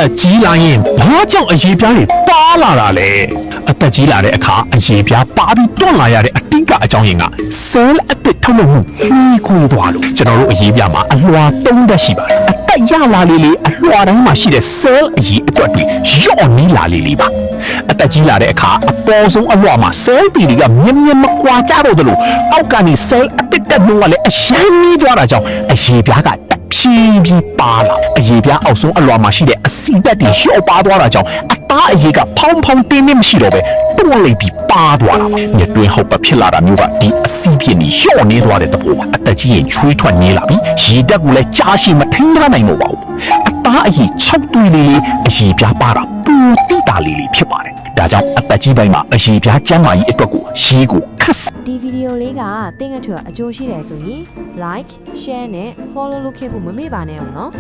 သက်ကြီးလာရင်ဘာကြောင့်အရေးပြားတွေပါလာတာလဲအသက်ကြီးလာတဲ့အခါအရေးပြားပါပြီးတွန့်လာရတဲ့အတိကအကြောင်းရင်းက cell အသစ်ထုတ်လုပ်မှုနှီးခွေးသွားလို့ကျွန်တော်တို့အရေးပြားမှာအလွှာ၃ဓာတ်ရှိပါတယ်အသက်ရလာလေးအလွှာတိုင်းမှာရှိတဲ့ cell အရေးအတွက်တွေလျော့နီးလာလေးပါအသက်ကြီးလာတဲ့အခါအပေါ်ဆုံးအလွှာမှာ cell တွေကမြင်မကွာကြတော့တယ်လို့အောက်ကနေ cell အသစ်တက်နှုန်းကလည်းအရန်နီးသွားတာကြောင့်အရေးပြားကဖြည်းဖြည်းပါလာအရေးပြားအောက်ဆုံးအလွှာမှာရှိတဲ့အဆီဓာတ်တွေလျော့ပါသွားတာကြောင့်အသားအရေးကဖောင်းဖောင်းတင်းတင်းမရှိတော့ပဲတွန်းလိမ့်ပြီးပါသွားတာမြတ်တွင်းဟုတ်ပါဖြစ်လာတာမျိုးကဒီအဆီဖြစ်နေလျော့နေသွားတဲ့သဘောပါအသက်ကြီးရင်ချွေးထွက်နေလာပြီးရေဓာတ်ကလည်းကြားရှိမထိန်းထားနိုင်တော့ပါဘူးအသားအရေး6တွေးလေးအရေးပြားပါတာပူတိတာလေးဖြစ်ပါတယ်ဒါကြောင့်အသက်ကြီးပိုင်းမှာအရေးပြားကျန်းမာရေးအတွက်ကိုရေကိုခတ်ဒီဗီဒီယိုလေးကတင်ငှက်ထွေအကျိုးရှိတယ်ဆိုရင် like share နဲ့ follow လုပ်ခဲ့ဖို့မမေ့ပါနဲ့အောင်နော်